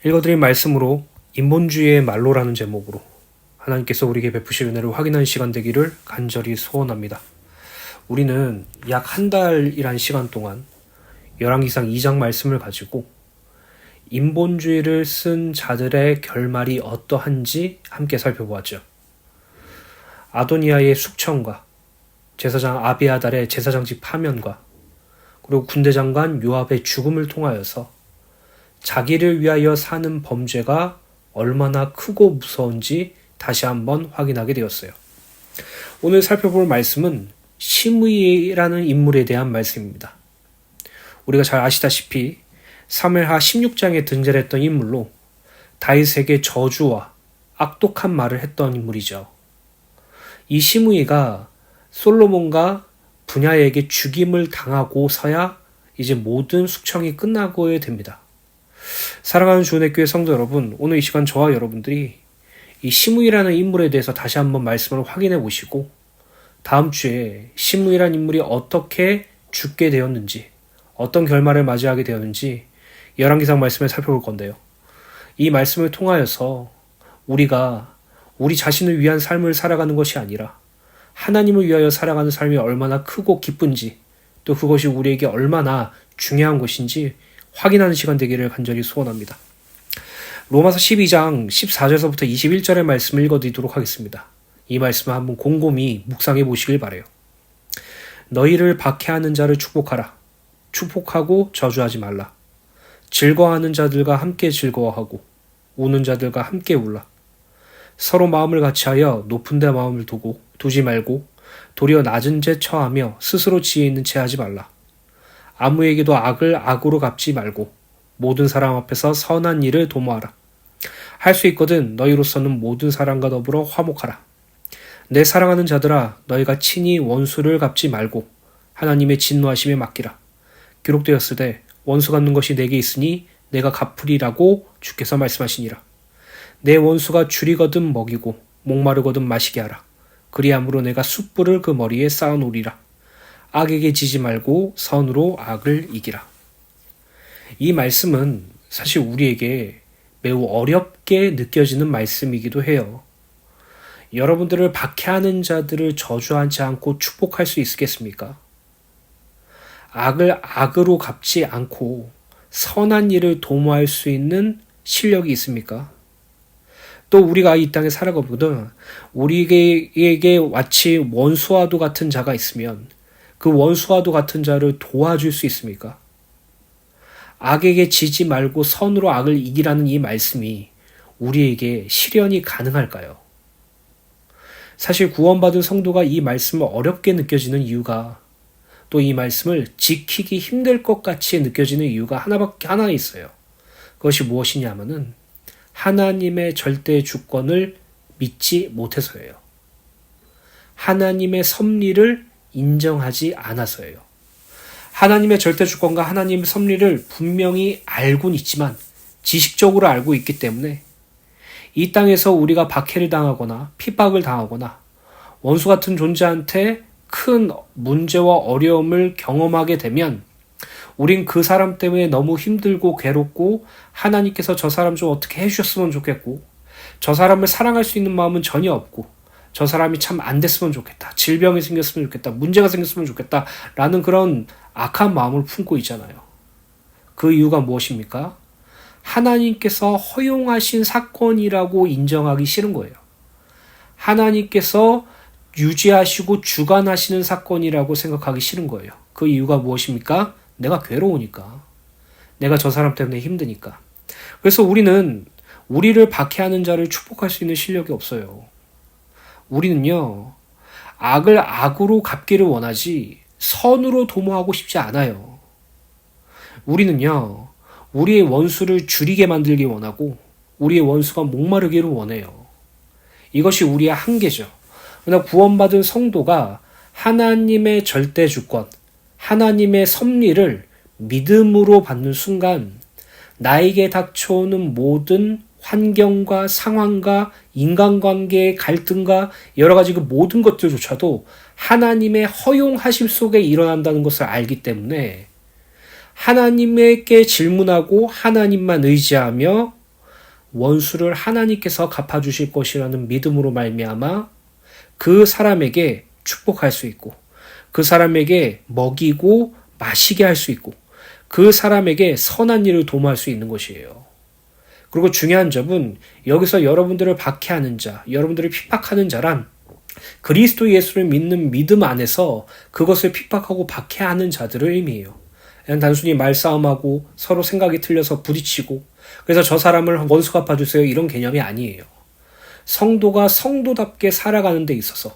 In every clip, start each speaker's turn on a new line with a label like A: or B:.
A: 읽어드린 말씀으로 인본주의의 말로라는 제목으로 하나님께서 우리에게 베푸실 은혜를 확인하는 시간 되기를 간절히 소원합니다. 우리는 약 한 달이란 시간 동안 열왕기상 2장 말씀을 가지고 인본주의를 쓴 자들의 결말이 어떠한지 함께 살펴보았죠. 아도니아의 숙청과 제사장 아비아달의 제사장직 파면과 그리고 군대장관 요압의 죽음을 통하여서 자기를 위하여 사는 범죄가 얼마나 크고 무서운지 다시 한번 확인하게 되었어요. 오늘 살펴볼 말씀은 시므이라는 인물에 대한 말씀입니다. 우리가 잘 아시다시피 사무엘하 16장에 등장했던 인물로 다윗에게 저주와 악독한 말을 했던 인물이죠. 이 시므이가 솔로몬과 분야에게 죽임을 당하고서야 이제 모든 숙청이 끝나고야 됩니다. 사랑하는 주은혜교회 성도 여러분, 오늘 이 시간 저와 여러분들이 이 시므이라는 인물에 대해서 다시 한번 말씀을 확인해 보시고 다음 주에 시므이라는 인물이 어떻게 죽게 되었는지, 어떤 결말을 맞이하게 되었는지 열왕기상 말씀을 살펴볼 건데요. 이 말씀을 통하여서 우리가 우리 자신을 위한 삶을 살아가는 것이 아니라 하나님을 위하여 살아가는 삶이 얼마나 크고 기쁜지, 또 그것이 우리에게 얼마나 중요한 것인지 확인하는 시간 되기를 간절히 소원합니다. 로마서 12장 14절에서부터 21절의 말씀을 읽어드리도록 하겠습니다. 이 말씀을 한번 곰곰이 묵상해 보시길 바라요. 너희를 박해하는 자를 축복하라. 축복하고 저주하지 말라. 즐거워하는 자들과 함께 즐거워하고 우는 자들과 함께 울라. 서로 마음을 같이하여 높은 데 마음을 두지 말고 도리어 낮은 데 처하며 스스로 지혜 있는 채 하지 말라. 아무에게도 악을 악으로 갚지 말고 모든 사람 앞에서 선한 일을 도모하라. 할 수 있거든 너희로서는 모든 사람과 더불어 화목하라. 내 사랑하는 자들아, 너희가 친히 원수를 갚지 말고 하나님의 진노하심에 맡기라. 기록되었을 때 원수 갚는 것이 내게 있으니 내가 갚으리라고 주께서 말씀하시니라. 내 원수가 줄이거든 먹이고 목마르거든 마시게 하라. 그리함으로 내가 숯불을 그 머리에 쌓아놓으리라. 악에게 지지 말고 선으로 악을 이기라. 이 말씀은 사실 우리에게 매우 어렵게 느껴지는 말씀이기도 해요. 여러분들을 박해하는 자들을 저주하지 않고 축복할 수 있겠습니까? 악을 악으로 갚지 않고 선한 일을 도모할 수 있는 실력이 있습니까? 또 우리가 이 땅에 살아가거든 우리에게 마치 원수와도 같은 자가 있으면 그 원수와도 같은 자를 도와줄 수 있습니까? 악에게 지지 말고 선으로 악을 이기라는 이 말씀이 우리에게 실현이 가능할까요? 사실 구원받은 성도가 이 말씀을 어렵게 느껴지는 이유가 또 이 말씀을 지키기 힘들 것 같이 느껴지는 이유가 하나 있어요. 그것이 무엇이냐면은 하나님의 절대 주권을 믿지 못해서예요. 하나님의 섭리를 인정하지 않아서예요. 하나님의 절대 주권과 하나님의 섭리를 분명히 알고는 있지만 지식적으로 알고 있기 때문에 이 땅에서 우리가 박해를 당하거나 핍박을 당하거나 원수 같은 존재한테 큰 문제와 어려움을 경험하게 되면 우린 그 사람 때문에 너무 힘들고 괴롭고 하나님께서 저 사람 좀 어떻게 해주셨으면 좋겠고 저 사람을 사랑할 수 있는 마음은 전혀 없고 저 사람이 참 안 됐으면 좋겠다. 질병이 생겼으면 좋겠다. 문제가 생겼으면 좋겠다. 라는 그런 악한 마음을 품고 있잖아요. 그 이유가 무엇입니까? 하나님께서 허용하신 사건이라고 인정하기 싫은 거예요. 하나님께서 유지하시고 주관하시는 사건이라고 생각하기 싫은 거예요. 그 이유가 무엇입니까? 내가 괴로우니까. 내가 저 사람 때문에 힘드니까. 그래서 우리는 우리를 박해하는 자를 축복할 수 있는 실력이 없어요. 우리는요, 악을 악으로 갚기를 원하지 선으로 도모하고 싶지 않아요. 우리는요, 우리의 원수를 줄이게 만들기 원하고 우리의 원수가 목마르기를 원해요. 이것이 우리의 한계죠. 그러나 구원받은 성도가 하나님의 절대 주권, 하나님의 섭리를 믿음으로 받는 순간 나에게 닥쳐오는 모든 환경과 상황과 인간관계의 갈등과 여러 가지 그 모든 것들조차도 하나님의 허용하심 속에 일어난다는 것을 알기 때문에 하나님에게 질문하고 하나님만 의지하며 원수를 하나님께서 갚아주실 것이라는 믿음으로 말미암아 그 사람에게 축복할 수 있고 그 사람에게 먹이고 마시게 할 수 있고 그 사람에게 선한 일을 도모할 수 있는 것이에요. 그리고 중요한 점은 여기서 여러분들을 박해하는 자, 여러분들을 핍박하는 자란 그리스도 예수를 믿는 믿음 안에서 그것을 핍박하고 박해하는 자들을 의미해요. 그냥 단순히 말싸움하고 서로 생각이 틀려서 부딪히고 그래서 저 사람을 원수 갚아주세요 이런 개념이 아니에요. 성도가 성도답게 살아가는 데 있어서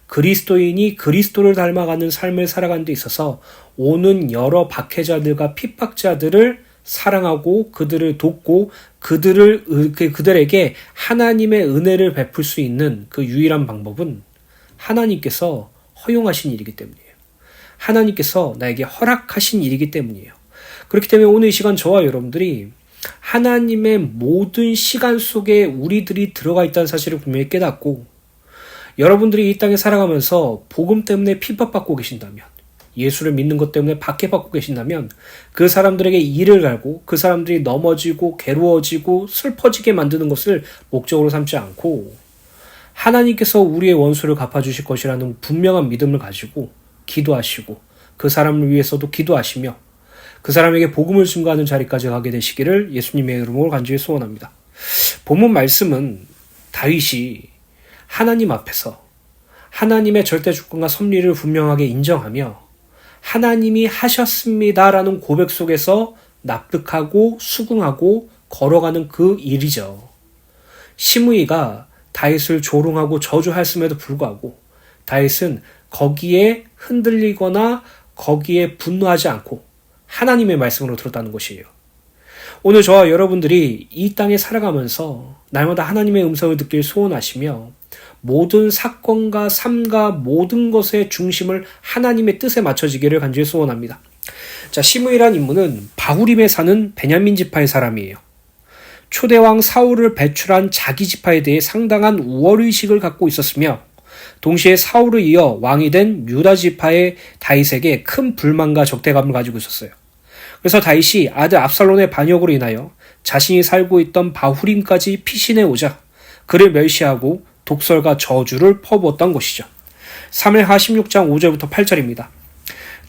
A: 그리스도인이 그리스도를 닮아가는 삶을 살아가는 데 있어서 오는 여러 박해자들과 핍박자들을 사랑하고 그들을 돕고 그들에게 하나님의 은혜를 베풀 수 있는 그 유일한 방법은 하나님께서 허용하신 일이기 때문이에요. 하나님께서 나에게 허락하신 일이기 때문이에요. 그렇기 때문에 오늘 이 시간 저와 여러분들이 하나님의 모든 시간 속에 우리들이 들어가 있다는 사실을 분명히 깨닫고 여러분들이 이 땅에 살아가면서 복음 때문에 핍박받고 계신다면 예수를 믿는 것 때문에 박해받고 계신다면 그 사람들에게 이를 갈고 그 사람들이 넘어지고 괴로워지고 슬퍼지게 만드는 것을 목적으로 삼지 않고 하나님께서 우리의 원수를 갚아주실 것이라는 분명한 믿음을 가지고 기도하시고 그 사람을 위해서도 기도하시며 그 사람에게 복음을 증거하는 자리까지 가게 되시기를 예수님의 이름으로 간절히 소원합니다. 본문 말씀은 다윗이 하나님 앞에서 하나님의 절대 주권과 섭리를 분명하게 인정하며 하나님이 하셨습니다라는 고백 속에서 납득하고 수긍하고 걸어가는 그 일이죠. 시므이가 다윗을 조롱하고 저주하였음에도 불구하고 다윗은 거기에 흔들리거나 거기에 분노하지 않고 하나님의 말씀으로 들었다는 것이에요. 오늘 저와 여러분들이 이 땅에 살아가면서 날마다 하나님의 음성을 듣길 소원하시며 모든 사건과 삶과 모든 것의 중심을 하나님의 뜻에 맞춰지기를 간절히 소원합니다. 자, 시므이란 인물은 바후림에 사는 베냐민 지파의 사람이에요. 초대왕 사울을 배출한 자기 지파에 대해 상당한 우월의식을 갖고 있었으며 동시에 사울을 이어 왕이 된 유다 지파의 다윗에게 큰 불만과 적대감을 가지고 있었어요. 그래서 다윗이 아들 압살롬의 반역으로 인하여 자신이 살고 있던 바후림까지 피신해 오자 그를 멸시하고 독설과 저주를 퍼부었던 것이죠. 3회하 16장 5절부터 8절입니다.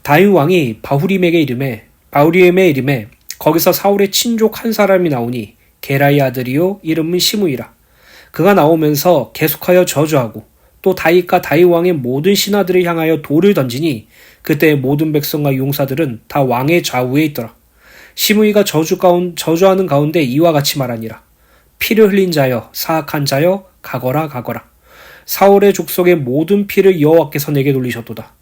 A: 다윗 왕이 바후림의 이름에 거기서 사울의 친족 한 사람이 나오니 게라의 아들이요 이름은 시므이라. 그가 나오면서 계속하여 저주하고 또 다윗과 다윗 왕의 모든 신하들을 향하여 돌을 던지니 그때 모든 백성과 용사들은 다 왕의 좌우에 있더라. 시므이가 저주하는 가운데 이와 같이 말하니라. 피를 흘린 자여 사악한 자여 가거라. 사울의 족속의 모든 피를 여호와께서 내게 돌리셨도다.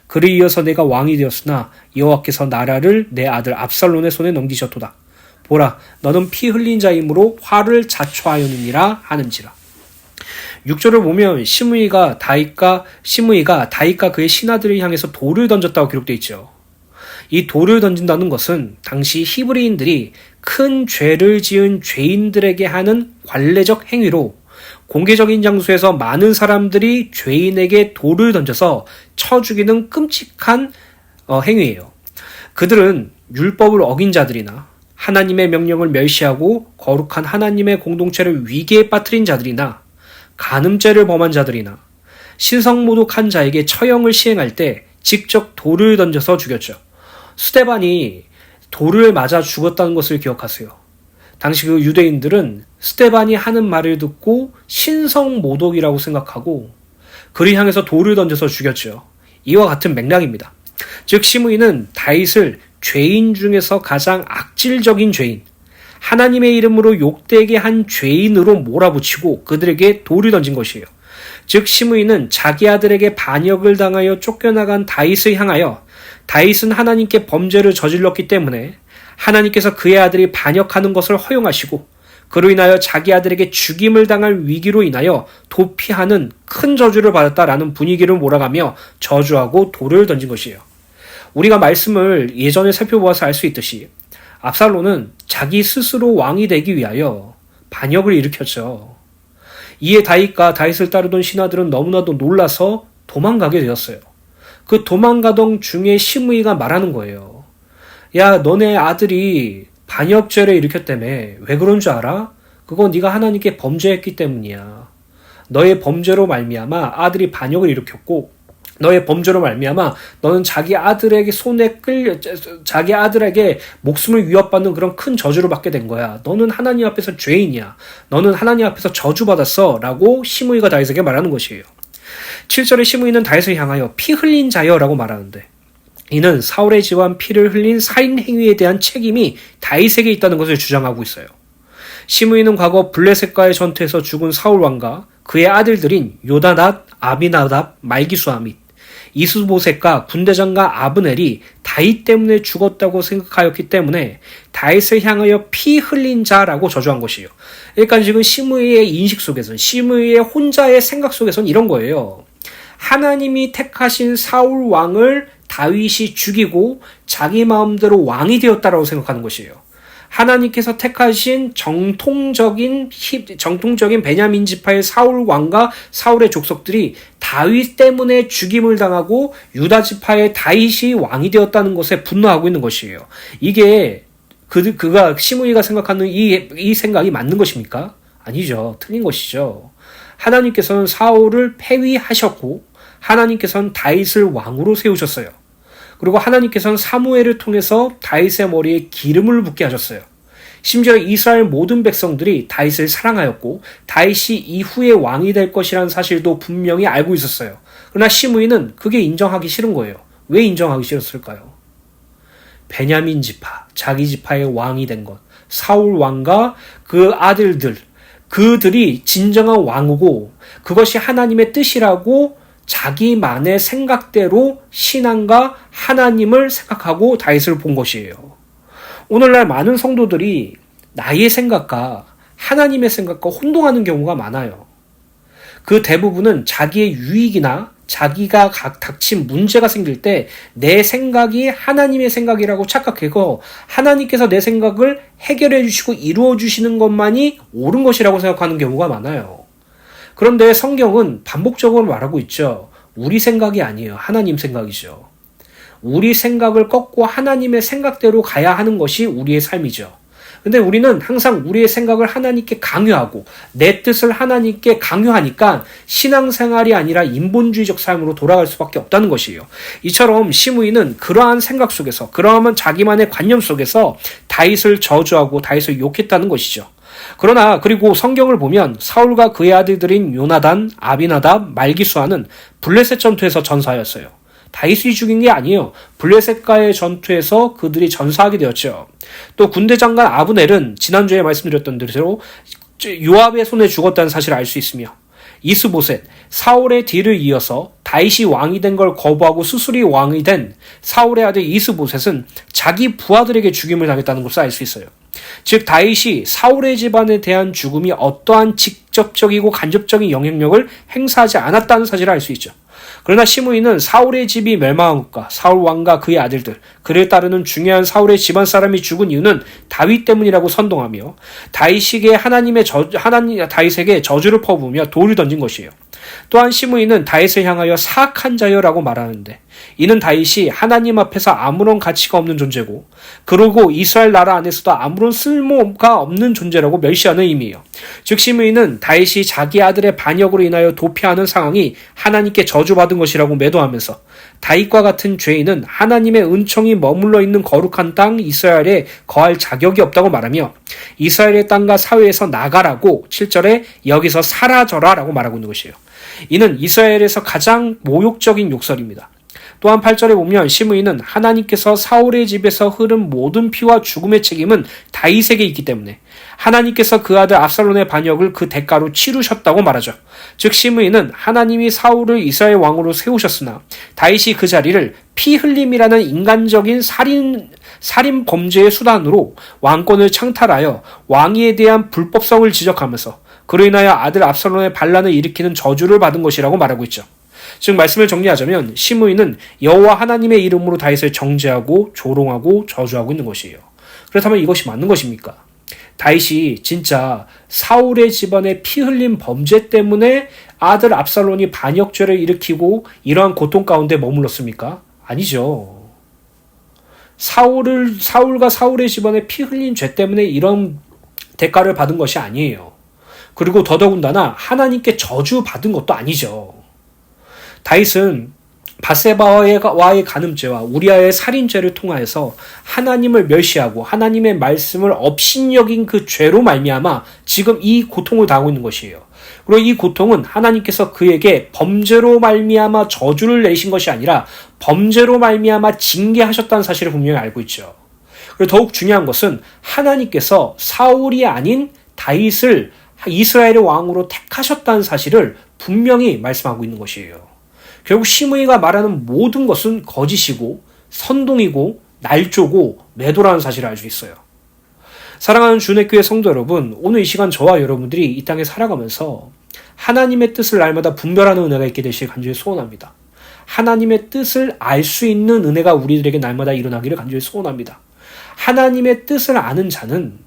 A: 그를 이어서 내가 왕이 되었으나 여호와께서 나라를 내 아들 압살롬의 손에 넘기셨도다. 보라, 너는 피 흘린 자이므로 화를 자초하였느니라 하는지라. 6절을 보면 시므이가 다윗과 그의 신하들을 향해서 돌을 던졌다고 기록되어 있죠. 이 돌을 던진다는 것은 당시 히브리인들이 큰 죄를 지은 죄인들에게 하는 관례적 행위로 공개적인 장소에서 많은 사람들이 죄인에게 돌을 던져서 쳐 죽이는 끔찍한 행위예요. 그들은 율법을 어긴 자들이나 하나님의 명령을 멸시하고 거룩한 하나님의 공동체를 위기에 빠뜨린 자들이나 간음죄를 범한 자들이나 신성모독한 자에게 처형을 시행할 때 직접 돌을 던져서 죽였죠. 스데반이 돌을 맞아 죽었다는 것을 기억하세요. 당시 그 유대인들은 스데반이 하는 말을 듣고 신성모독이라고 생각하고 그를 향해서 돌을 던져서 죽였죠. 이와 같은 맥락입니다. 즉 시므이는 다윗을 죄인 중에서 가장 악질적인 죄인, 하나님의 이름으로 욕되게 한 죄인으로 몰아붙이고 그들에게 돌을 던진 것이에요. 즉 시므이는 자기 아들에게 반역을 당하여 쫓겨나간 다윗을 향하여 다윗은 하나님께 범죄를 저질렀기 때문에 하나님께서 그의 아들이 반역하는 것을 허용하시고 그로 인하여 자기 아들에게 죽임을 당할 위기로 인하여 도피하는 큰 저주를 받았다라는 분위기를 몰아가며 저주하고 돌을 던진 것이에요. 우리가 말씀을 예전에 살펴보아서 알 수 있듯이 압살롬은 자기 스스로 왕이 되기 위하여 반역을 일으켰죠. 이에 다윗과 다윗을 따르던 신하들은 너무나도 놀라서 도망가게 되었어요. 그 도망가던 중에 시므이가 말하는 거예요. 야, 너네 아들이 반역죄를 일으켰다며 왜 그런 줄 알아? 그건 네가 하나님께 범죄했기 때문이야. 너의 범죄로 말미암아 아들이 반역을 일으켰고 너의 범죄로 말미암아 너는 자기 아들에게 자기 아들에게 목숨을 위협받는 그런 큰 저주를 받게 된 거야. 너는 하나님 앞에서 죄인이야. 너는 하나님 앞에서 저주받았어. 라고 시므이가 다윗에게 말하는 것이에요. 7절에 시므이는 다윗을 향하여 피 흘린 자여 라고 말하는데 이는 사울의 집안 피를 흘린 살인 행위에 대한 책임이 다윗에게 있다는 것을 주장하고 있어요. 시므이는 과거 블레셋과의 전투에서 죽은 사울 왕과 그의 아들들인 요나답, 아비나답, 말기수아 및 이스보셋과 군대장관 아브넬이 다윗 때문에 죽었다고 생각하였기 때문에 다윗을 향하여 피 흘린 자라고 저주한 것이에요. 그러니까 지금 시므이의 인식 속에서는 시므이의 혼자의 생각 속에서는 이런 거예요. 하나님이 택하신 사울 왕을 다윗이 죽이고 자기 마음대로 왕이 되었다라고 생각하는 것이에요. 하나님께서 택하신 정통적인 베냐민 지파의 사울 왕과 사울의 족속들이 다윗 때문에 죽임을 당하고 유다 지파의 다윗이 왕이 되었다는 것에 분노하고 있는 것이에요. 이게 그가 시므이가 생각하는 이 생각이 맞는 것입니까? 아니죠. 틀린 것이죠. 하나님께서는 사울을 폐위하셨고 하나님께서는 다윗을 왕으로 세우셨어요. 그리고 하나님께서는 사무엘을 통해서 다윗의 머리에 기름을 붓게 하셨어요. 심지어 이스라엘 모든 백성들이 다윗을 사랑하였고 다윗이 이후에 왕이 될 것이라는 사실도 분명히 알고 있었어요. 그러나 시므이는 그게 인정하기 싫은 거예요. 왜 인정하기 싫었을까요? 베냐민 지파, 자기 지파의 왕이 된 것, 사울 왕과 그 아들들, 그들이 진정한 왕이고 그것이 하나님의 뜻이라고 자기만의 생각대로 신앙과 하나님을 생각하고 다윗을 본 것이에요. 오늘날 많은 성도들이 나의 생각과 하나님의 생각과 혼동하는 경우가 많아요. 그 대부분은 자기의 유익이나 자기가 닥친 문제가 생길 때 내 생각이 하나님의 생각이라고 착각하고 하나님께서 내 생각을 해결해 주시고 이루어 주시는 것만이 옳은 것이라고 생각하는 경우가 많아요. 그런데 성경은 반복적으로 말하고 있죠. 우리 생각이 아니에요. 하나님 생각이죠. 우리 생각을 꺾고 하나님의 생각대로 가야 하는 것이 우리의 삶이죠. 근데 우리는 항상 우리의 생각을 하나님께 강요하고 내 뜻을 하나님께 강요하니까 신앙생활이 아니라 인본주의적 삶으로 돌아갈 수밖에 없다는 것이에요. 이처럼 시므이는 그러한 생각 속에서 그러한 자기만의 관념 속에서 다윗을 저주하고 다윗을 욕했다는 것이죠. 그러나 그리고 성경을 보면 사울과 그의 아들들인 요나단, 아비나답, 말기수아는 블레셋 전투에서 전사하였어요. 다윗이 죽인 게 아니에요. 블레셋과의 전투에서 그들이 전사하게 되었죠. 또 군대장관 아브넬은 지난주에 말씀드렸던 대로 요압의 손에 죽었다는 사실을 알 수 있으며 이스보셋, 사울의 뒤를 이어서 다윗이 왕이 된 걸 거부하고 스스로 왕이 된 사울의 아들 이스보셋은 자기 부하들에게 죽임을 당했다는 것을 알 수 있어요. 즉 다윗이 사울의 집안에 대한 죽음이 어떠한 직접적이고 간접적인 영향력을 행사하지 않았다는 사실을 알 수 있죠. 그러나 시므이는 사울의 집이 멸망한 것과 사울 왕과 그의 아들들, 그를 따르는 중요한 사울의 집안 사람이 죽은 이유는 다윗 때문이라고 선동하며 다윗에게 저주를 퍼부으며 돌을 던진 것이에요. 또한 시므이는 다윗을 향하여 사악한 자여라고 말하는데 이는 다윗이 하나님 앞에서 아무런 가치가 없는 존재고 그러고 이스라엘 나라 안에서도 아무런 쓸모가 없는 존재라고 멸시하는 의미예요. 즉 시므이는 다윗이 자기 아들의 반역으로 인하여 도피하는 상황이 하나님께 저주받은 것이라고 매도하면서 다윗과 같은 죄인은 하나님의 은총이 머물러 있는 거룩한 땅 이스라엘에 거할 자격이 없다고 말하며 이스라엘의 땅과 사회에서 나가라고 7절에 여기서 사라져라 라고 말하고 있는 것이에요. 이는 이스라엘에서 가장 모욕적인 욕설입니다. 또한 8절에 보면 시므이는 하나님께서 사울의 집에서 흐른 모든 피와 죽음의 책임은 다윗에게 있기 때문에 하나님께서 그 아들 압살롬의 반역을 그 대가로 치르셨다고 말하죠. 즉 시므이는 하나님이 사울을 이스라엘 왕으로 세우셨으나 다윗이 그 자리를 피 흘림이라는 인간적인 살인 범죄의 수단으로 왕권을 창탈하여 왕위에 대한 불법성을 지적하면서 그로 인하여 아들 압살롬의 반란을 일으키는 저주를 받은 것이라고 말하고 있죠. 즉 말씀을 정리하자면 시므이는 여호와 하나님의 이름으로 다윗을 정죄하고 조롱하고 저주하고 있는 것이에요. 그렇다면 이것이 맞는 것입니까? 다윗이 진짜 사울의 집안의 피 흘린 범죄 때문에 아들 압살롬이 반역죄를 일으키고 이러한 고통 가운데 머물렀습니까? 아니죠. 사울과 사울의 집안의 피 흘린 죄 때문에 이런 대가를 받은 것이 아니에요. 그리고 더더군다나 하나님께 저주받은 것도 아니죠. 다윗은 밧세바와의 간음죄와 우리아의 살인죄를 통하여서 하나님을 멸시하고 하나님의 말씀을 업신여긴 그 죄로 말미암아 지금 이 고통을 당하고 있는 것이에요. 그리고 이 고통은 하나님께서 그에게 범죄로 말미암아 저주를 내신 것이 아니라 범죄로 말미암아 징계하셨다는 사실을 분명히 알고 있죠. 그리고 더욱 중요한 것은 하나님께서 사울이 아닌 다윗을 이스라엘의 왕으로 택하셨다는 사실을 분명히 말씀하고 있는 것이에요. 결국 시므이가 말하는 모든 것은 거짓이고 선동이고 날조고 매도라는 사실을 알 수 있어요. 사랑하는 주내교회 성도 여러분, 오늘 이 시간 저와 여러분들이 이 땅에 살아가면서 하나님의 뜻을 날마다 분별하는 은혜가 있게 되시길 간절히 소원합니다. 하나님의 뜻을 알 수 있는 은혜가 우리들에게 날마다 일어나기를 간절히 소원합니다. 하나님의 뜻을 아는 자는,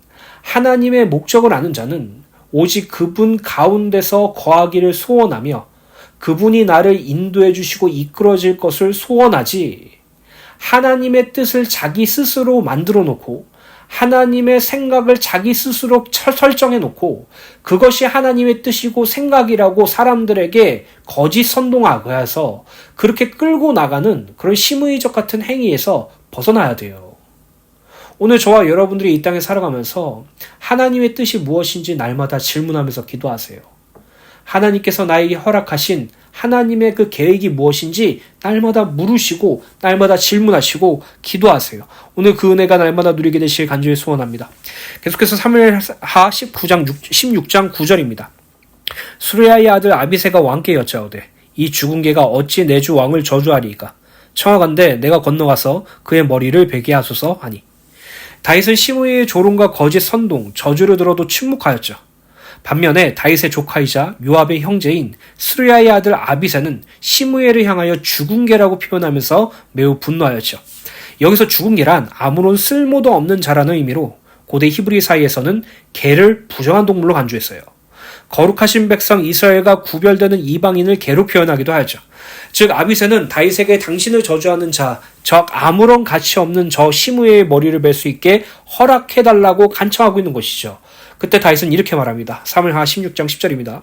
A: 하나님의 목적을 아는 자는 오직 그분 가운데서 거하기를 소원하며 그분이 나를 인도해 주시고 이끌어질 것을 소원하지, 하나님의 뜻을 자기 스스로 만들어 놓고 하나님의 생각을 자기 스스로 설정해 놓고 그것이 하나님의 뜻이고 생각이라고 사람들에게 거짓 선동하고 해서 그렇게 끌고 나가는 그런 시므이적 같은 행위에서 벗어나야 돼요. 오늘 저와 여러분들이 이 땅에 살아가면서 하나님의 뜻이 무엇인지 날마다 질문하면서 기도하세요. 하나님께서 나에게 허락하신 하나님의 그 계획이 무엇인지 날마다 물으시고 날마다 질문하시고 기도하세요. 오늘 그 은혜가 날마다 누리게 되시길 간절히 소원합니다. 계속해서 사무엘하 16장 9절입니다. 수르야의 아들 아비새가 왕께 여짜오되 이 죽은 개가 어찌 내 주 왕을 저주하리이까? 청하건대 내가 건너가서 그의 머리를 베게 하소서 하니. 다윗은 시므이의 조롱과 거짓 선동, 저주를 들어도 침묵하였죠. 반면에 다윗의 조카이자 요압의 형제인 스루야의 아들 아비새는 시므엘을 향하여 죽은 개라고 표현하면서 매우 분노하였죠. 여기서 죽은 개란 아무런 쓸모도 없는 자라는 의미로 고대 히브리 사이에서는 개를 부정한 동물로 간주했어요. 거룩하신 백성 이스라엘과 구별되는 이방인을 개로 표현하기도 하죠. 즉 아비새는 다윗에게 당신을 저주하는 자, 즉 아무런 가치 없는 저 시므엘의 머리를 벨 수 있게 허락해달라고 간청하고 있는 것이죠. 그때 다윗은 이렇게 말합니다. 사무엘하 16장 10절입니다.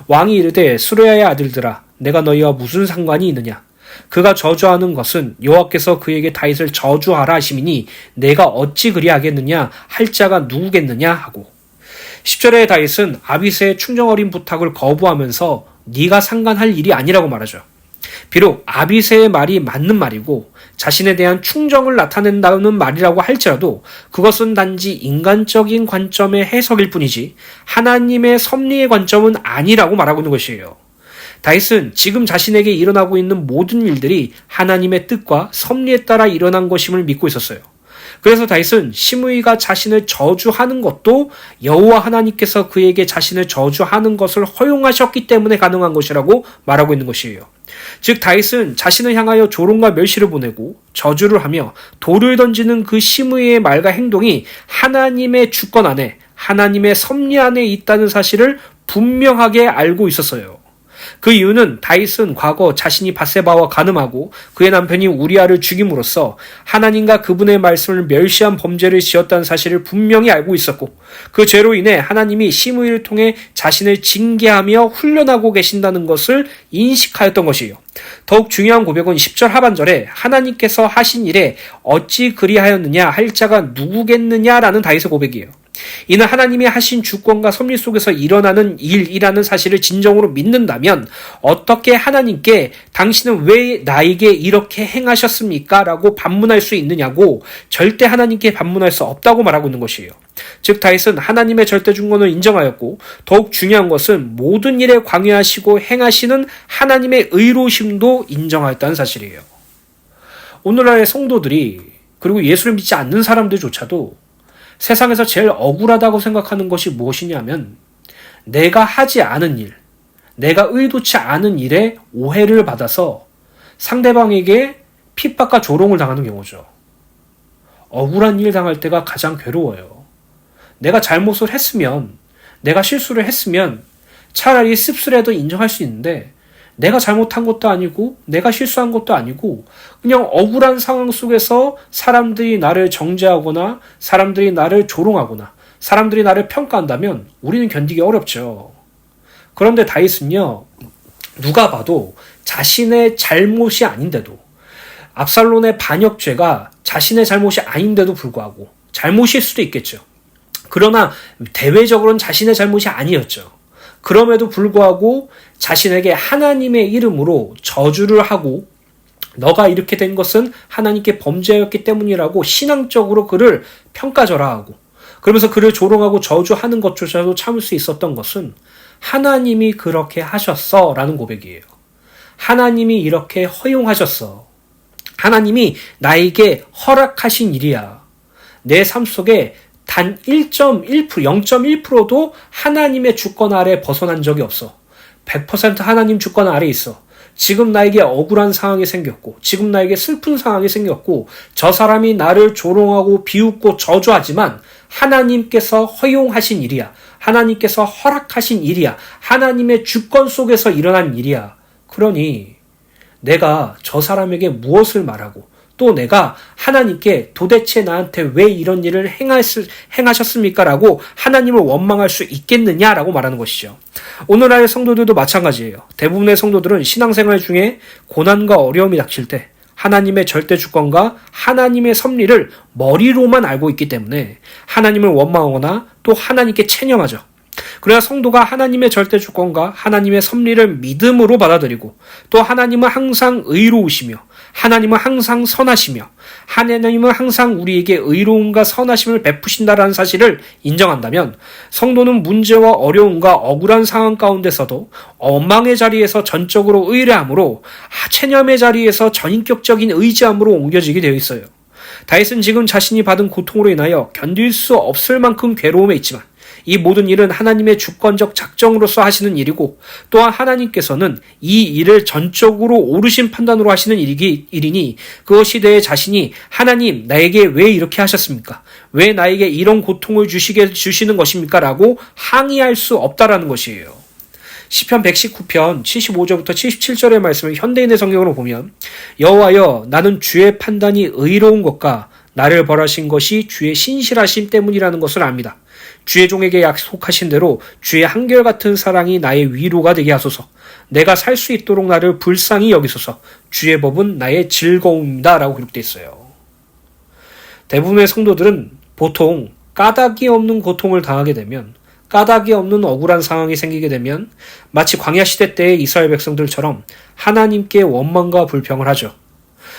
A: 왕이 이르되 수르야의 아들들아 내가 너희와 무슨 상관이 있느냐? 그가 저주하는 것은 여호와께서 그에게 다윗을 저주하라 하심이니 내가 어찌 그리하겠느냐 할 자가 누구겠느냐 하고. 10절에 다윗은 아비새의 충정 어린 부탁을 거부하면서 네가 상관할 일이 아니라고 말하죠. 비록 아비새의 말이 맞는 말이고 자신에 대한 충정을 나타낸다는 말이라고 할지라도 그것은 단지 인간적인 관점의 해석일 뿐이지 하나님의 섭리의 관점은 아니라고 말하고 있는 것이에요. 다윗은 지금 자신에게 일어나고 있는 모든 일들이 하나님의 뜻과 섭리에 따라 일어난 것임을 믿고 있었어요. 그래서 다윗은 시므이가 자신을 저주하는 것도 여호와 하나님께서 그에게 자신을 저주하는 것을 허용하셨기 때문에 가능한 것이라고 말하고 있는 것이에요. 즉 다윗은 자신을 향하여 조롱과 멸시를 보내고 저주를 하며 돌을 던지는 그 시므이의 말과 행동이 하나님의 주권 안에 하나님의 섭리 안에 있다는 사실을 분명하게 알고 있었어요. 그 이유는 다윗은 과거 자신이 밧세바와 간음하고 그의 남편이 우리아를 죽임으로써 하나님과 그분의 말씀을 멸시한 범죄를 지었다는 사실을 분명히 알고 있었고 그 죄로 인해 하나님이 시므이를 통해 자신을 징계하며 훈련하고 계신다는 것을 인식하였던 것이에요. 더욱 중요한 고백은 10절 하반절에 하나님께서 하신 일에 어찌 그리하였느냐 할 자가 누구겠느냐라는 다윗의 고백이에요. 이는 하나님이 하신 주권과 섭리 속에서 일어나는 일이라는 사실을 진정으로 믿는다면 어떻게 하나님께 당신은 왜 나에게 이렇게 행하셨습니까? 라고 반문할 수 있느냐고 절대 하나님께 반문할 수 없다고 말하고 있는 것이에요. 즉 다윗은 하나님의 절대 주권을 인정하였고 더욱 중요한 것은 모든 일에 관여하시고 행하시는 하나님의 의로우심도 인정하였다는 사실이에요. 오늘날의 성도들이 그리고 예수를 믿지 않는 사람들조차도 세상에서 제일 억울하다고 생각하는 것이 무엇이냐면 내가 하지 않은 일, 내가 의도치 않은 일에 오해를 받아서 상대방에게 핍박과 조롱을 당하는 경우죠. 억울한 일 당할 때가 가장 괴로워요. 내가 잘못을 했으면, 내가 실수를 했으면 차라리 씁쓸해도 인정할 수 있는데 내가 잘못한 것도 아니고 내가 실수한 것도 아니고 그냥 억울한 상황 속에서 사람들이 나를 정죄하거나 사람들이 나를 조롱하거나 사람들이 나를 평가한다면 우리는 견디기 어렵죠. 그런데 다윗은요, 누가 봐도 자신의 잘못이 아닌데도, 압살롬의 반역죄가 자신의 잘못이 아닌데도 불구하고, 잘못일 수도 있겠죠. 그러나 대외적으로는 자신의 잘못이 아니었죠. 그럼에도 불구하고 자신에게 하나님의 이름으로 저주를 하고, 너가 이렇게 된 것은 하나님께 범죄였기 때문이라고 신앙적으로 그를 평가절하하고, 그러면서 그를 조롱하고 저주하는 것조차도 참을 수 있었던 것은 하나님이 그렇게 하셨어 라는 고백이에요. 하나님이 이렇게 허용하셨어. 하나님이 나에게 허락하신 일이야. 내 삶 속에 단 1.1%, 0.1%도 하나님의 주권 아래 벗어난 적이 없어. 100% 하나님 주권 아래 있어. 지금 나에게 억울한 상황이 생겼고, 지금 나에게 슬픈 상황이 생겼고, 저 사람이 나를 조롱하고 비웃고 저주하지만 하나님께서 허용하신 일이야. 하나님께서 허락하신 일이야. 하나님의 주권 속에서 일어난 일이야. 그러니 내가 저 사람에게 무엇을 말하고, 또 내가 하나님께 도대체 나한테 왜 이런 일을 행하셨습니까? 라고 하나님을 원망할 수 있겠느냐라고 말하는 것이죠. 오늘날의 성도들도 마찬가지예요. 대부분의 성도들은 신앙생활 중에 고난과 어려움이 닥칠 때 하나님의 절대 주권과 하나님의 섭리를 머리로만 알고 있기 때문에 하나님을 원망하거나 또 하나님께 체념하죠. 그러나 성도가 하나님의 절대 주권과 하나님의 섭리를 믿음으로 받아들이고, 또 하나님은 항상 의로우시며 하나님은 항상 선하시며 하나님은 항상 우리에게 의로움과 선하심을 베푸신다라는 사실을 인정한다면, 성도는 문제와 어려움과 억울한 상황 가운데서도 원망의 자리에서 전적으로 의뢰함으로, 체념의 자리에서 전인격적인 의지함으로 옮겨지게 되어 있어요. 다윗은 지금 자신이 받은 고통으로 인하여 견딜 수 없을 만큼 괴로움에 있지만, 이 모든 일은 하나님의 주권적 작정으로서 하시는 일이고, 또한 하나님께서는 이 일을 전적으로 옳으신 판단으로 하시는 일이니 그것이 대해 자신이 하나님 나에게 왜 이렇게 하셨습니까? 왜 나에게 이런 고통을 주시는 것입니까? 라고 항의할 수 없다라는 것이에요. 시편 119편 75절부터 77절의 말씀을 현대인의 성경으로 보면, 여호와여 나는 주의 판단이 의로운 것과 나를 벌하신 것이 주의 신실하심 때문이라는 것을 압니다. 주의 종에게 약속하신 대로 주의 한결같은 사랑이 나의 위로가 되게 하소서. 내가 살 수 있도록 나를 불쌍히 여기소서. 주의 법은 나의 즐거움이다 라고 기록되어 있어요. 대부분의 성도들은 보통 까닭이 없는 고통을 당하게 되면, 까닭이 없는 억울한 상황이 생기게 되면 마치 광야 시대 때의 이스라엘 백성들처럼 하나님께 원망과 불평을 하죠.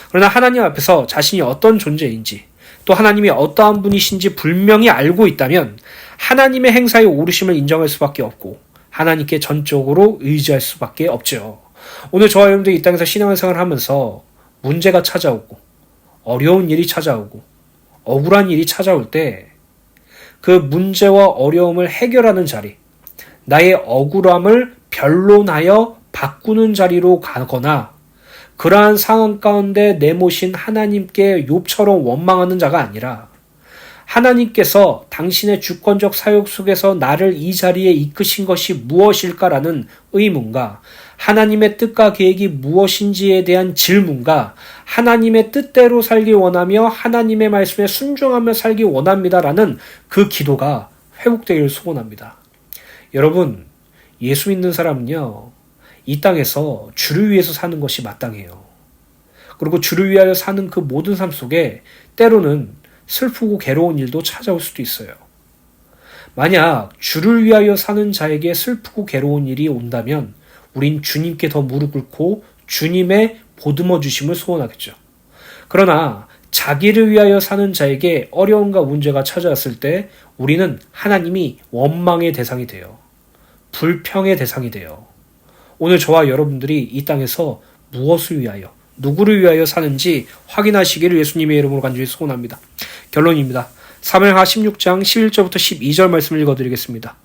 A: 그러나 하나님 앞에서 자신이 어떤 존재인지, 또 하나님이 어떠한 분이신지 분명히 알고 있다면 하나님의 행사의 옳으심을 인정할 수밖에 없고 하나님께 전적으로 의지할 수밖에 없죠. 오늘 저와 여러분들이 이 땅에서 신앙생활을 하면서 문제가 찾아오고 어려운 일이 찾아오고 억울한 일이 찾아올 때 그 문제와 어려움을 해결하는 자리, 나의 억울함을 변론하여 바꾸는 자리로 가거나, 그러한 상황 가운데 내모신 하나님께 욥처럼 원망하는 자가 아니라, 하나님께서 당신의 주권적 사역 속에서 나를 이 자리에 이끄신 것이 무엇일까라는 의문과, 하나님의 뜻과 계획이 무엇인지에 대한 질문과, 하나님의 뜻대로 살기 원하며 하나님의 말씀에 순종하며 살기 원합니다라는 그 기도가 회복되기를 소원합니다. 여러분, 예수 믿는 사람은요, 이 땅에서 주를 위해서 사는 것이 마땅해요. 그리고 주를 위하여 사는 그 모든 삶 속에 때로는 슬프고 괴로운 일도 찾아올 수도 있어요. 만약 주를 위하여 사는 자에게 슬프고 괴로운 일이 온다면 우린 주님께 더 무릎 꿇고 주님의 보듬어 주심을 소원하겠죠. 그러나 자기를 위하여 사는 자에게 어려움과 문제가 찾아왔을 때 우리는 하나님이 원망의 대상이 돼요. 불평의 대상이 돼요. 오늘 저와 여러분들이 이 땅에서 무엇을 위하여, 누구를 위하여 사는지 확인하시기를 예수님의 이름으로 간절히 소원합니다. 결론입니다. 사무엘하 16장 11절부터 12절 말씀을 읽어드리겠습니다.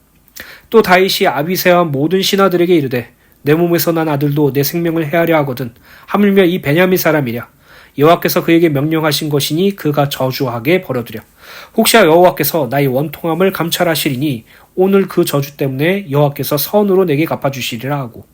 A: 또 다윗이 아비새와 모든 신하들에게 이르되 내 몸에서 난 아들도 내 생명을 해하려 하거든 하물며 이 베냐민 사람이랴. 여호와께서 그에게 명령하신 것이니 그가 저주하게 버려두려. 혹시야 여호와께서 나의 원통함을 감찰하시리니 오늘 그 저주 때문에 여호와께서 선으로 내게 갚아주시리라 하고,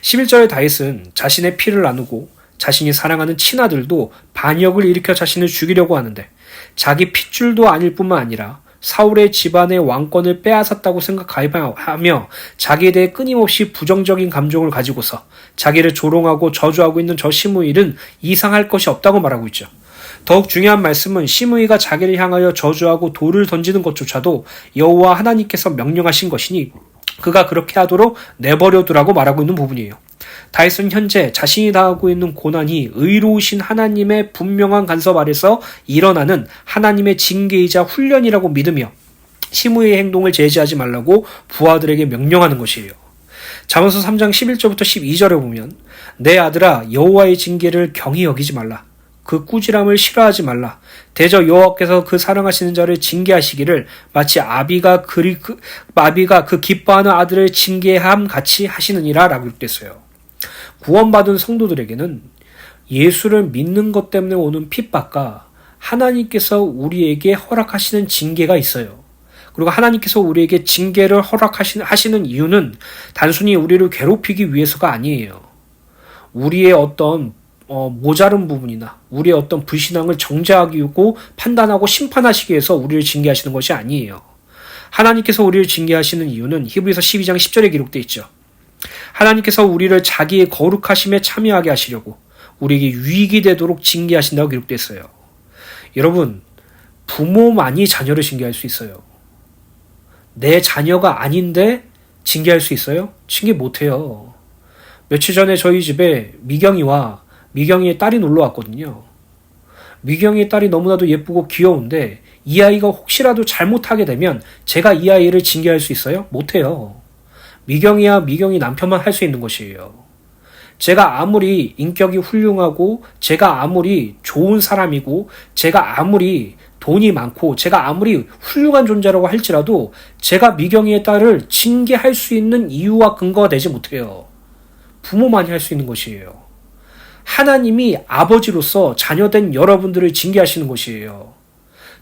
A: 11절의 다윗은 자신의 피를 나누고 자신이 사랑하는 친아들도 반역을 일으켜 자신을 죽이려고 하는데 자기 핏줄도 아닐 뿐만 아니라 사울의 집안의 왕권을 빼앗았다고 생각하며 자기에 대해 끊임없이 부정적인 감정을 가지고서 자기를 조롱하고 저주하고 있는 저 시므일은 이상할 것이 없다고 말하고 있죠. 더욱 중요한 말씀은 시므이가 자기를 향하여 저주하고 돌을 던지는 것조차도 여호와 하나님께서 명령하신 것이니 그가 그렇게 하도록 내버려두라고 말하고 있는 부분이에요. 다윗은 현재 자신이 당하고 있는 고난이 의로우신 하나님의 분명한 간섭 아래서 일어나는 하나님의 징계이자 훈련이라고 믿으며 시므이의 행동을 제지하지 말라고 부하들에게 명령하는 것이에요. 잠언서 3장 11절부터 12절에 보면 내 아들아 여호와의 징계를 경히 여기지 말라. 그 꾸지람을 싫어하지 말라. 대저 여호와께서 그 사랑하시는 자를 징계하시기를 마치 아비가 그 기뻐하는 아들을 징계함 같이 하시느니라 라고 읽됐어요. 구원받은 성도들에게는 예수를 믿는 것 때문에 오는 핍박과 하나님께서 우리에게 허락하시는 징계가 있어요. 그리고 하나님께서 우리에게 징계를 허락하시는 이유는 단순히 우리를 괴롭히기 위해서가 아니에요. 우리의 어떤 모자른 부분이나 우리의 어떤 불신앙을 정죄하고 판단하고 심판하시기 위해서 우리를 징계하시는 것이 아니에요. 하나님께서 우리를 징계하시는 이유는 히브리서 12장 10절에 기록되어 있죠. 하나님께서 우리를 자기의 거룩하심에 참여하게 하시려고 우리에게 유익이 되도록 징계하신다고 기록되어 있어요. 여러분, 부모만이 자녀를 징계할 수 있어요. 내 자녀가 아닌데 징계할 수 있어요? 징계 못해요. 며칠 전에 저희 집에 미경이의 딸이 놀러 왔거든요. 미경이의 딸이 너무나도 예쁘고 귀여운데 이 아이가 혹시라도 잘못하게 되면 제가 이 아이를 징계할 수 있어요? 못해요. 미경이야 미경이 남편만 할 수 있는 것이에요. 제가 아무리 인격이 훌륭하고 제가 아무리 좋은 사람이고 제가 아무리 돈이 많고 제가 아무리 훌륭한 존재라고 할지라도 제가 미경이의 딸을 징계할 수 있는 이유와 근거가 되지 못해요. 부모만이 할 수 있는 것이에요. 하나님이 아버지로서 자녀된 여러분들을 징계하시는 것이에요.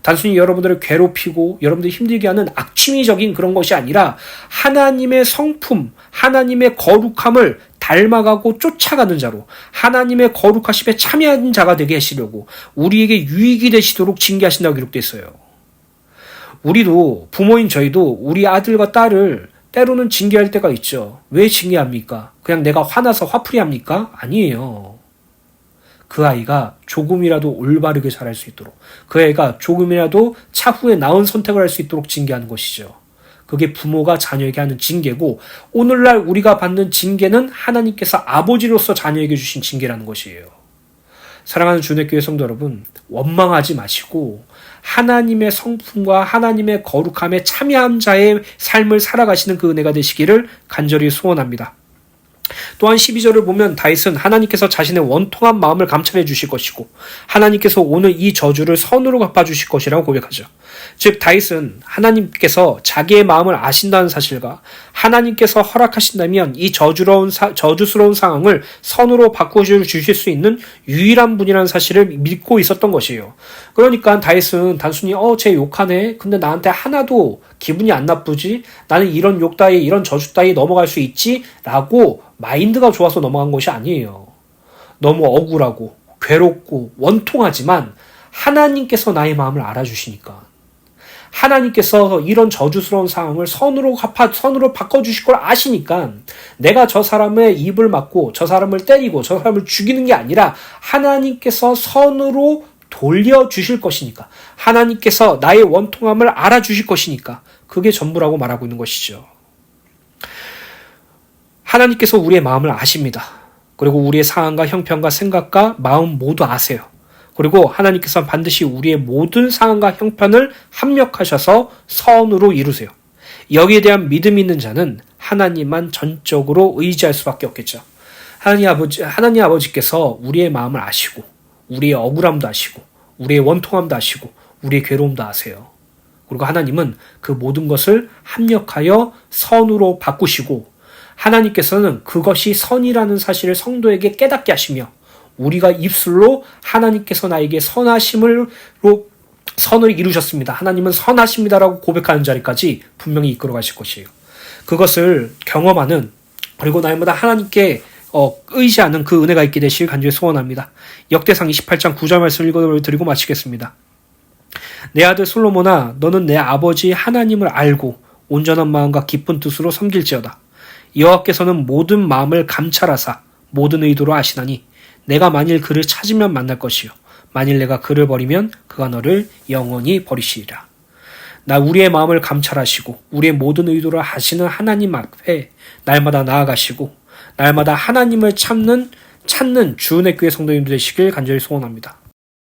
A: 단순히 여러분들을 괴롭히고 여러분들을 힘들게 하는 악취미적인 그런 것이 아니라 하나님의 성품, 하나님의 거룩함을 닮아가고 쫓아가는 자로 하나님의 거룩하심에 참여하는 자가 되게 하시려고 우리에게 유익이 되시도록 징계하신다고 기록되어 있어요. 우리도 부모인 저희도 우리 아들과 딸을 때로는 징계할 때가 있죠. 왜 징계합니까? 그냥 내가 화나서 화풀이 합니까? 아니에요. 그 아이가 조금이라도 올바르게 자랄 수 있도록, 그 아이가 조금이라도 차후에 나은 선택을 할 수 있도록 징계하는 것이죠. 그게 부모가 자녀에게 하는 징계고, 오늘날 우리가 받는 징계는 하나님께서 아버지로서 자녀에게 주신 징계라는 것이에요. 사랑하는 주내교회 성도 여러분, 원망하지 마시고 하나님의 성품과 하나님의 거룩함에 참여한 자의 삶을 살아가시는 그 은혜가 되시기를 간절히 소원합니다. 또한 12절을 보면 다윗은 하나님께서 자신의 원통한 마음을 감찰해 주실 것이고 하나님께서 오늘 이 저주를 선으로 갚아주실 것이라고 고백하죠. 즉 다윗은 하나님께서 자기의 마음을 아신다는 사실과 하나님께서 허락하신다면 이 저주스러운 상황을 선으로 바꿔주실 수 있는 유일한 분이라는 사실을 믿고 있었던 것이에요. 그러니까 다윗은 단순히 쟤 욕하네. 근데 나한테 하나도 기분이 안 나쁘지? 나는 이런 욕 따위 이런 저주 따위 넘어갈 수 있지? 라고 마인드가 좋아서 넘어간 것이 아니에요. 너무 억울하고 괴롭고 원통하지만 하나님께서 나의 마음을 알아주시니까, 하나님께서 이런 저주스러운 상황을 선으로 바꿔주실 걸 아시니까 내가 저 사람의 입을 막고 저 사람을 때리고 저 사람을 죽이는 게 아니라 하나님께서 선으로 돌려주실 것이니까, 하나님께서 나의 원통함을 알아주실 것이니까 그게 전부라고 말하고 있는 것이죠. 하나님께서 우리의 마음을 아십니다. 그리고 우리의 상황과 형편과 생각과 마음 모두 아세요. 그리고 하나님께서 반드시 우리의 모든 상황과 형편을 합력하셔서 선으로 이루세요. 여기에 대한 믿음이 있는 자는 하나님만 전적으로 의지할 수밖에 없겠죠. 하나님 아버지께서 우리의 마음을 아시고 우리의 억울함도 아시고 우리의 원통함도 아시고 우리의 괴로움도 아세요. 그리고 하나님은 그 모든 것을 합력하여 선으로 바꾸시고 하나님께서는 그것이 선이라는 사실을 성도에게 깨닫게 하시며 우리가 입술로 하나님께서 나에게 선을 이루셨습니다. 하나님은 선하십니다라고 고백하는 자리까지 분명히 이끌어 가실 것이에요. 그것을 경험하는, 그리고 날마다 하나님께 의지하는 그 은혜가 있게 되실 간절히 소원합니다. 역대상 28장 9절 말씀을 읽어드리고 마치겠습니다. 내 아들 솔로몬아, 너는 내 아버지 하나님을 알고 온전한 마음과 기쁜 뜻으로 섬길지어다. 여호와께서는 모든 마음을 감찰하사 모든 의도로 아시나니 내가 만일 그를 찾으면 만날 것이요 만일 내가 그를 버리면 그가 너를 영원히 버리시리라. 나 우리의 마음을 감찰하시고 우리의 모든 의도를 하시는 하나님 앞에 날마다 나아가시고 날마다 하나님을 찾는 주은혜 교회 성도님들 되시길 간절히 소원합니다.